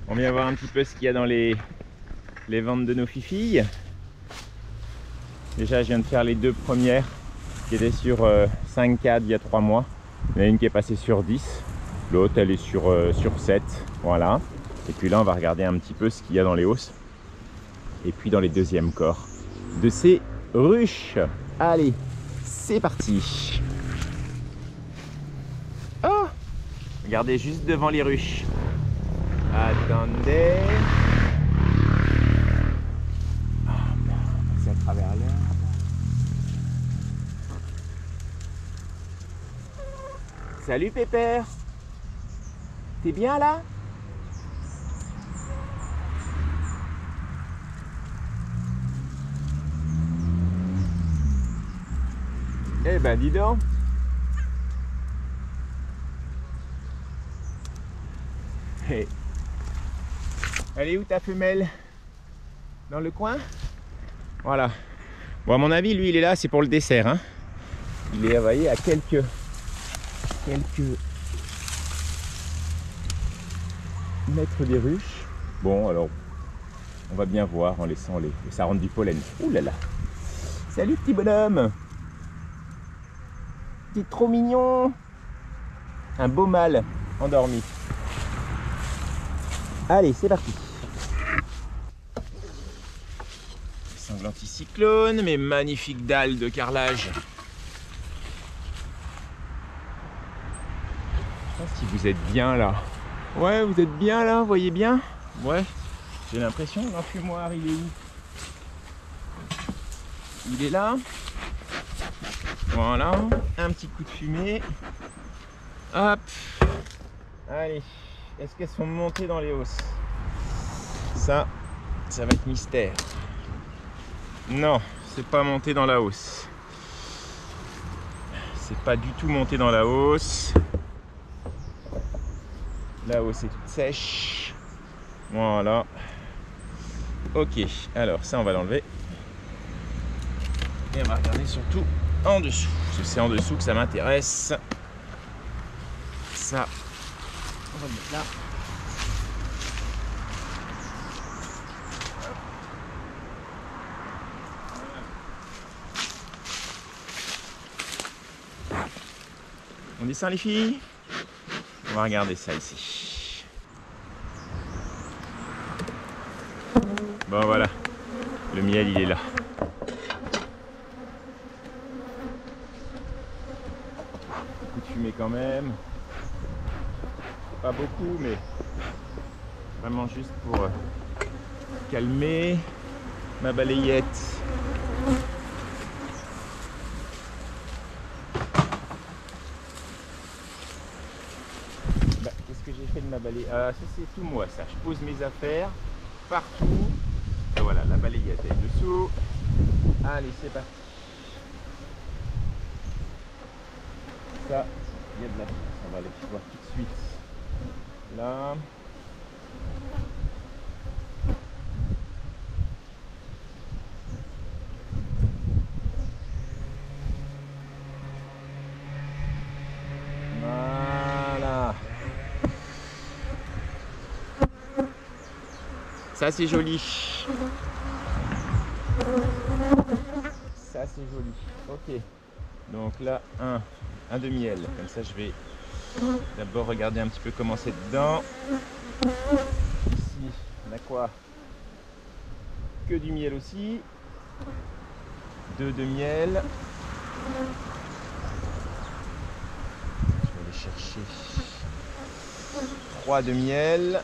On vient voir un petit peu ce qu'il y a dans les ventes de nos fifilles. Déjà, je viens de faire les deux premières qui étaient sur 5 cadres il y a 3 mois. Il y en a une qui est passée sur 10, l'autre elle est sur 7. Voilà. Et puis là, on va regarder un petit peu ce qu'il y a dans les hausses. Et puis dans les deuxièmes corps de ces ruches. Allez, c'est parti. Oh, regardez juste devant les ruches. Attendez. C'est à travers l'herbe. Salut Pépère. T'es bien là? Eh ben dis donc. Hey. Elle est où ta femelle? Dans le coin? Voilà. Bon, à mon avis, lui, il est là, c'est pour le dessert. Hein. Il est, vous voyez, à quelques mètres des ruches. Bon, alors, on va bien voir en laissant les... Ça rentre du pollen. Ouh là là. Salut, petit bonhomme. T'es trop mignon. Un beau mâle endormi. Allez, c'est parti. Sangle anticyclone, mes magnifiques dalles de carrelage. Je sais pas si vous êtes bien là. Ouais, vous êtes bien là, vous voyez bien? Ouais, j'ai l'impression. L'enfumoir, il est où? Il est là. Voilà, un petit coup de fumée. Hop. Allez, est-ce qu'elles sont montées dans les hausses? Ça va être mystère. Non, c'est pas monté dans la hausse. C'est pas du tout monté dans la hausse. La hausse est toute sèche. Voilà. Ok, alors ça on va l'enlever. Et on va regarder surtout en dessous. Parce que c'est en dessous que ça m'intéresse. Ça, on va le mettre là. On descend les filles. On va regarder ça ici. Bon voilà, le miel il est là. Un coup de fumée quand même. Pas beaucoup mais vraiment juste pour calmer ma balayette. Qu'est-ce que j'ai fait de ma balayette? Ça c'est tout moi ça. Je pose mes affaires partout. Et voilà, la balayette est dessous. Allez, c'est parti. Ça, il y a de la place. On va aller voir tout de suite. Là. Voilà. Ça c'est joli. Ça c'est joli. Ok. Donc là, un de miel. Comme ça, je vais d'abord regarder un petit peu comment c'est dedans. Ici, on a quoi? Que du miel aussi. 2 de miel. Je vais aller chercher 3 de miel.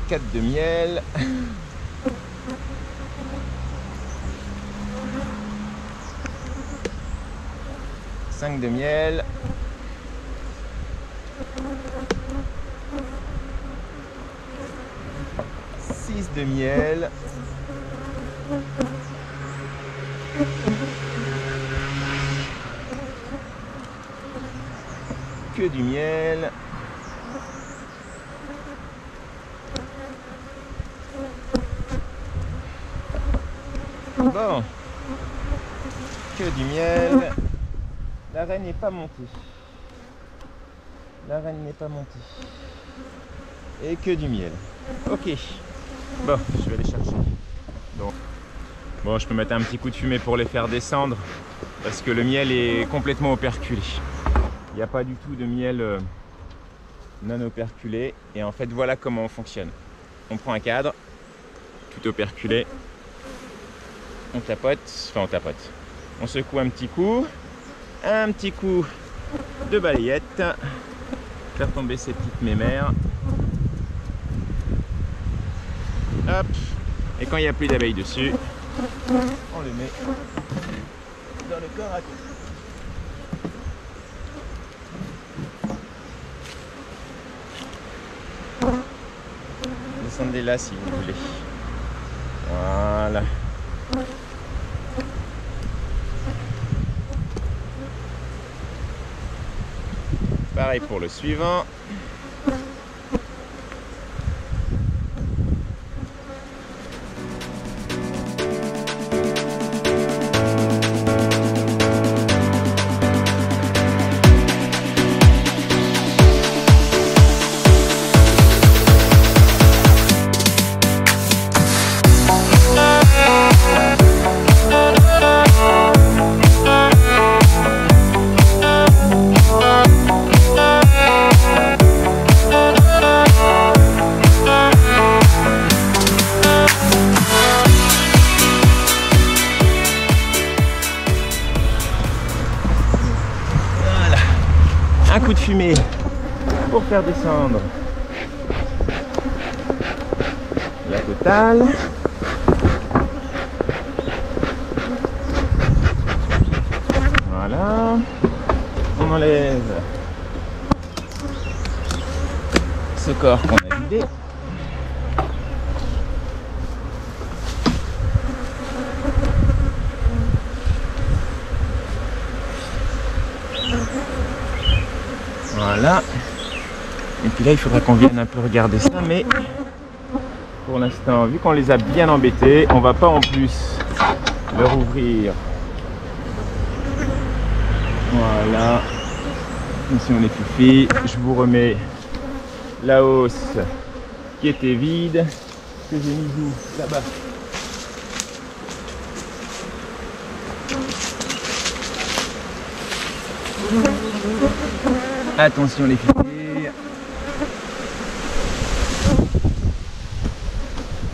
4 de miel. 5 de miel. 6 de miel. 2 du miel. Bon, que du miel. La reine n'est pas montée. La reine n'est pas montée. Et que du miel. Ok. Bon, je vais aller chercher. Bon, je peux mettre un petit coup de fumée pour les faire descendre. Parce que le miel est complètement operculé. Il n'y a pas du tout de miel non operculé. Et en fait, voilà comment on fonctionne. On prend un cadre, tout operculé. On tapote, enfin on tapote. On secoue un petit coup de balayette. Faire tomber ces petites mémères. Hop. Et quand il n'y a plus d'abeilles dessus, on le met dans le corps à côté. Descendez là si vous voulez. Voilà. Pareil pour le suivant. Un coup de fumée pour faire descendre la totale. Voilà. On enlève ce corps qu'on a vidé. Voilà. Et puis là, il faudra qu'on vienne un peu regarder ça, mais pour l'instant, vu qu'on les a bien embêtés, on va pas en plus leur ouvrir. Voilà. Ici, on est foufi. Je vous remets la hausse qui était vide, que j'ai mis où là-bas. Attention les filles.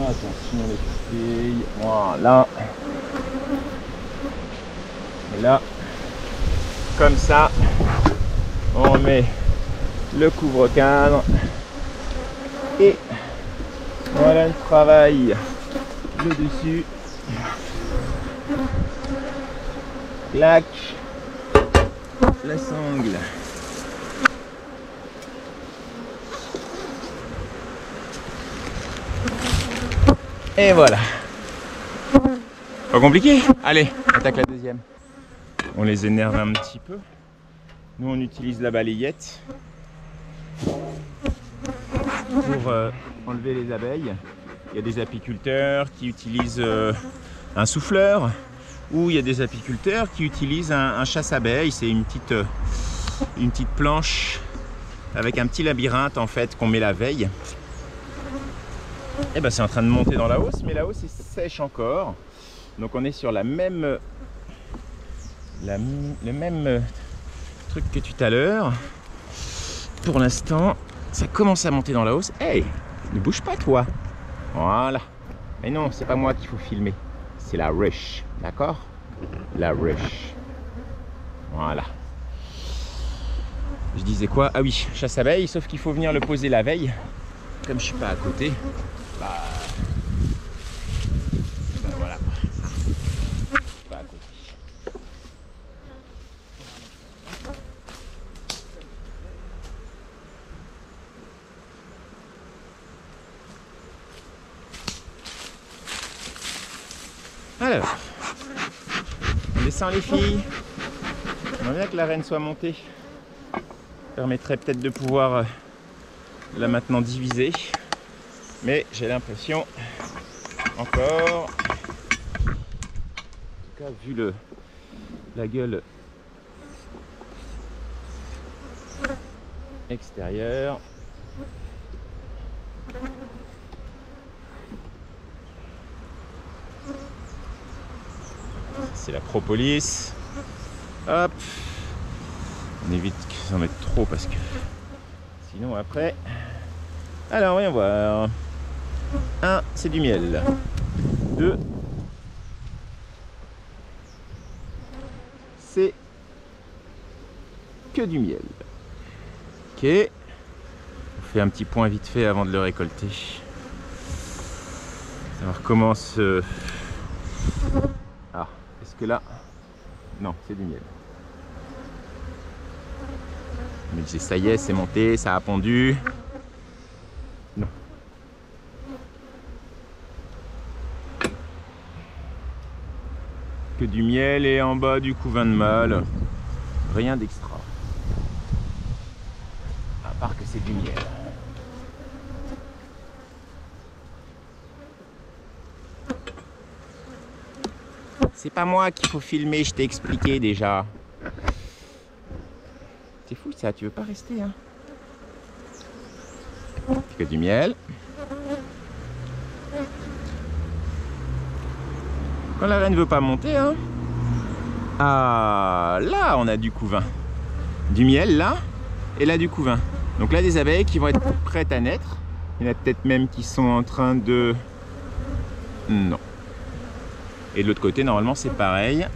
Attention les filles. Voilà. Et là, comme ça, on met le couvre-cadre. Et voilà le travail. Le dessus. Clac. La sangle. Et voilà. Pas compliqué. Allez, attaque la deuxième. On les énerve un petit peu. Nous, on utilise la balayette pour enlever les abeilles. Il y a des apiculteurs qui utilisent un souffleur, ou il y a des apiculteurs qui utilisent un chasse-abeilles. C'est une petite planche avec un petit labyrinthe en fait qu'on met la veille. Et ben c'est en train de monter dans la hausse, mais la hausse est sèche encore. Donc on est sur le même truc que tout à l'heure. Pour l'instant, ça commence à monter dans la hausse. Hey, ne bouge pas toi. Voilà. Mais non, c'est pas moi qu'il faut filmer. C'est la ruche, d'accord? La ruche. Voilà. Je disais quoi? Ah oui, chasse abeille, sauf qu'il faut venir le poser la veille. Comme je suis pas à côté, bah voilà. Pas à côté. Alors, on descend les filles. On aimerait bien que la reine soit montée. Ça permettrait peut-être de pouvoir là maintenant diviser. Mais j'ai l'impression encore, en tout cas vu la gueule extérieur. C'est la propolis. Hop. On évite que ça en mette trop parce que sinon après. Alors voyons voir. 1, c'est du miel. 2, c'est que du miel. Ok. On fait un petit point vite fait avant de le récolter. Savoir comment se... Ah, est-ce que là... Non, c'est du miel. Mais ça y est, c'est monté, ça a pondu. Non. Que du miel et en bas du couvain de mâle. Rien d'extra. À part que c'est du miel. C'est pas moi qu'il faut filmer, je t'ai expliqué déjà. C'est fou ça, tu veux pas rester hein? Que du miel. Quand la reine veut pas monter, hein. Ah, là on a du couvain. Du miel là, et là du couvain. Donc là des abeilles qui vont être prêtes à naître. Il y en a peut-être même qui sont en train de... Non. Et de l'autre côté, normalement, c'est pareil.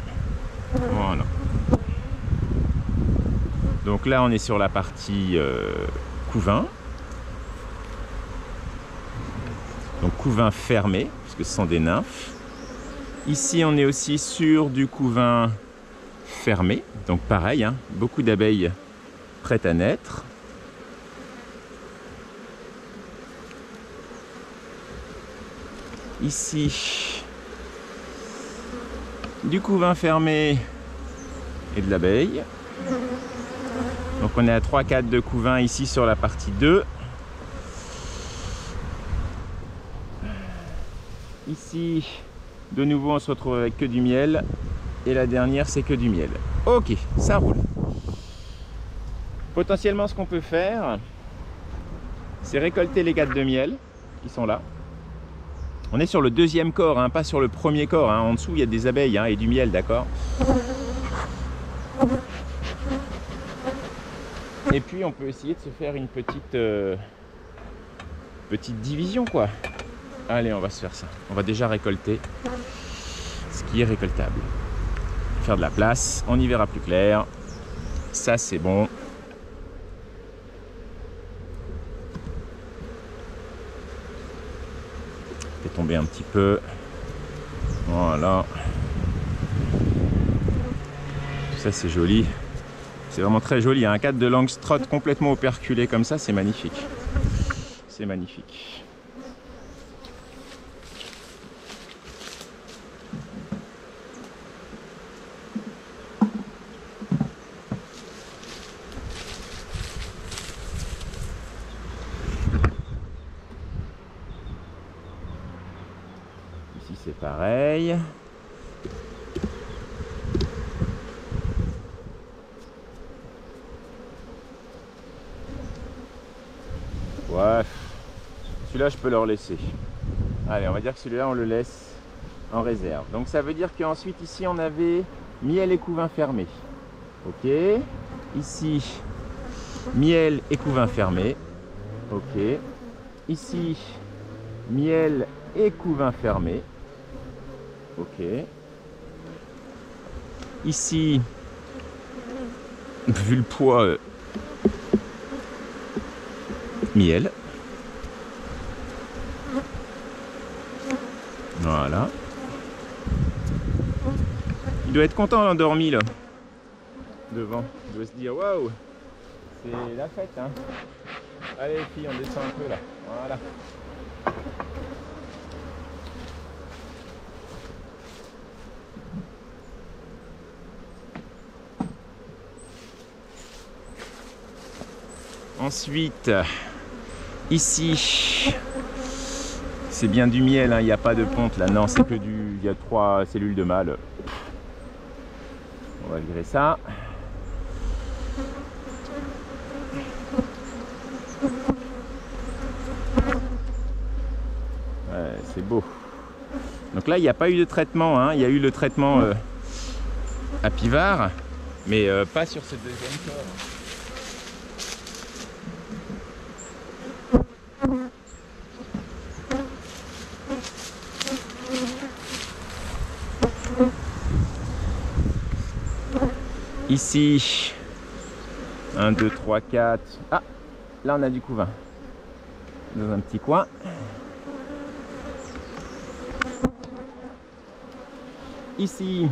Voilà. Donc là, on est sur la partie couvain. Donc couvain fermé, puisque ce sont des nymphes. Ici, on est aussi sur du couvain fermé. Donc pareil, hein, beaucoup d'abeilles prêtes à naître. Ici, du couvain fermé et de l'abeille. Donc on est à 3-4 de couvain ici sur la partie 2. Ici, de nouveau, on se retrouve avec que du miel. Et la dernière, c'est que du miel. Ok, ça roule. Potentiellement, ce qu'on peut faire, c'est récolter les gattes de miel qui sont là. On est sur le deuxième corps, hein, pas sur le premier corps. Hein. En dessous, il y a des abeilles hein, et du miel, d'accord? Et puis, on peut essayer de se faire une petite division, quoi. Allez, on va se faire ça. On va déjà récolter ce qui est récoltable. Faire de la place, on y verra plus clair. Ça, c'est bon. Fait tomber un petit peu. Voilà. Ça, c'est joli. C'est vraiment très joli. Un cadre de Langstroth complètement operculé comme ça, c'est magnifique. C'est magnifique. Ici, c'est pareil. Ouais, celui-là je peux leur laisser. Allez, on va dire que celui-là on le laisse en réserve. Donc ça veut dire qu'ensuite ici on avait miel et couvain fermé. Ok. Ici, miel et couvain fermé. Ok. Ici, miel et couvain fermé. Ok. Ici, vu le poids, miel. Voilà. Il doit être content l'endormi là. Devant. Il doit se dire waouh, c'est la fête hein. Allez les filles, on descend un peu là. Voilà. Ensuite, ici, c'est bien du miel, hein, il n'y a pas de ponte là, non, c'est que du... Il y a 3 cellules de mâle. On va virer ça. c'est beau. Donc là, il n'y a pas eu de traitement, hein. Il y a eu le traitement à Pivard, mais pas sur ce deuxième corps. Ici, 1, 2, 3, 4. Ah, là on a du couvain. Dans un petit coin. Ici.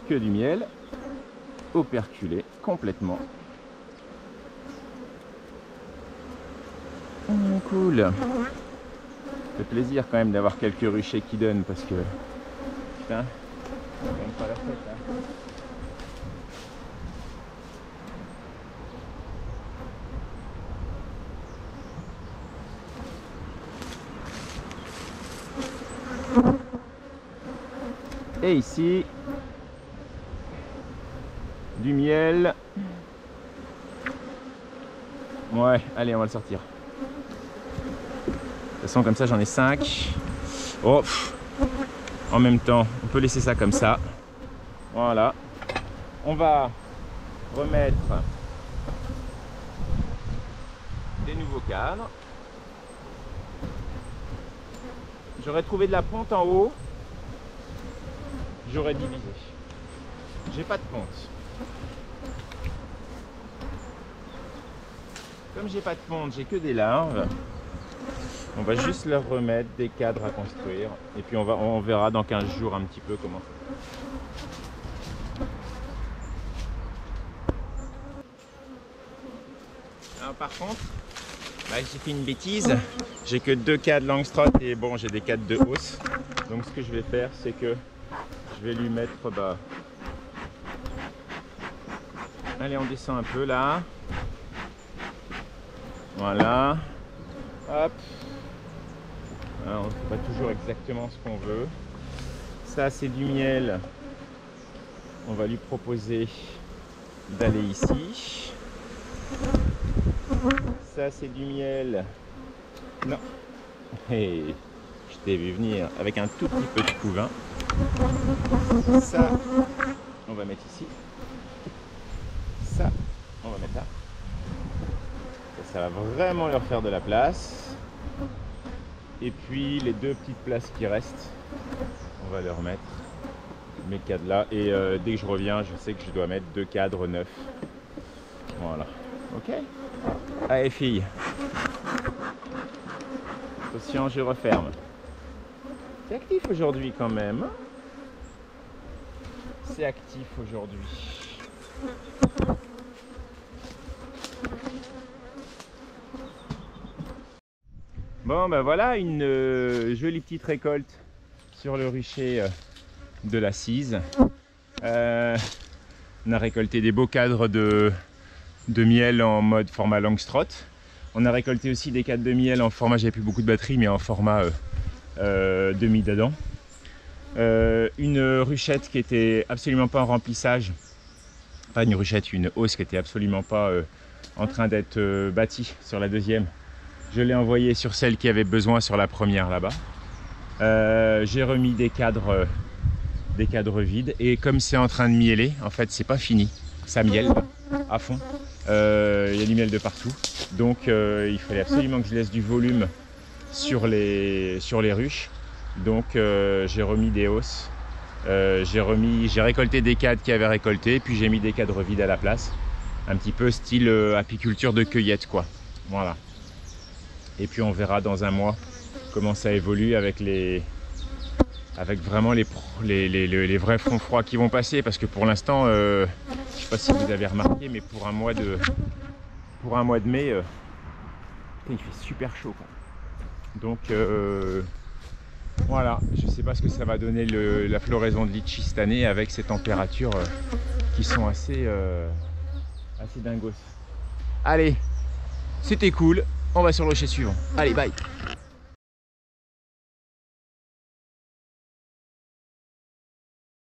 Que du miel. Operculé complètement. Cool. Ça fait plaisir quand même d'avoir quelques ruchers qui donnent parce que putain, on gagne pas la fête là. Et ici du miel. Ouais, allez, on va le sortir. De toute façon, comme ça, j'en ai 5. Oh, en même temps, on peut laisser ça comme ça. Voilà. On va remettre des nouveaux cadres. J'aurais trouvé de la ponte en haut. J'aurais divisé. J'ai pas de ponte. Comme j'ai pas de ponte, j'ai que des larves. On va juste leur remettre des cadres à construire. Et puis on verra dans 15 jours un petit peu comment. Alors par contre, là, j'ai fait une bêtise. J'ai que 2 cadres Langstroth et bon, j'ai des cadres de hausse. Donc ce que je vais faire, c'est que je vais lui mettre allez, on descend un peu là. Voilà. Hop. Alors, on ne fait pas toujours exactement ce qu'on veut. Ça, c'est du miel. On va lui proposer d'aller ici. Ça, c'est du miel. Non. Hey, je t'ai vu venir avec un tout petit peu de couvain. Ça, on va mettre ici. Ça, on va mettre là. Ça va vraiment leur faire de la place. Et puis les 2 petites places qui restent, on va leur mettre mes cadres là. Et dès que je reviens, je sais que je dois mettre 2 cadres neufs. Voilà. Ok. Allez filles. Attention, je referme. C'est actif aujourd'hui quand même. C'est actif aujourd'hui. Bon ben voilà une jolie petite récolte sur le rucher de la Cise. On a récolté des beaux cadres de miel en mode format Langstroth. On a récolté aussi des cadres de miel en format, j'avais plus beaucoup de batterie, mais en format demi-dadan. Une ruchette qui était absolument pas en remplissage. Pas une ruchette, une hausse qui était absolument pas en train d'être bâtie sur la deuxième. Je l'ai envoyé sur celle qui avait besoin sur la première là-bas. J'ai remis des cadres vides et comme c'est en train de mieler, en fait c'est pas fini, ça miele à fond. Il y a du miel de partout, donc il fallait absolument que je laisse du volume sur les ruches. Donc j'ai remis des hausses, j'ai récolté des cadres qui avaient récolté, puis j'ai mis des cadres vides à la place, un petit peu style apiculture de cueillette quoi. Voilà. Et puis on verra dans un mois comment ça évolue avec vraiment les vrais fronts froids qui vont passer, parce que pour l'instant, je ne sais pas si vous avez remarqué, mais pour un mois de mai, il fait super chaud quoi. Donc voilà, je ne sais pas ce que ça va donner la floraison de litchi cette année avec ces températures qui sont assez dingos. Allez, c'était cool. On va sur le rocher suivant. Allez, bye!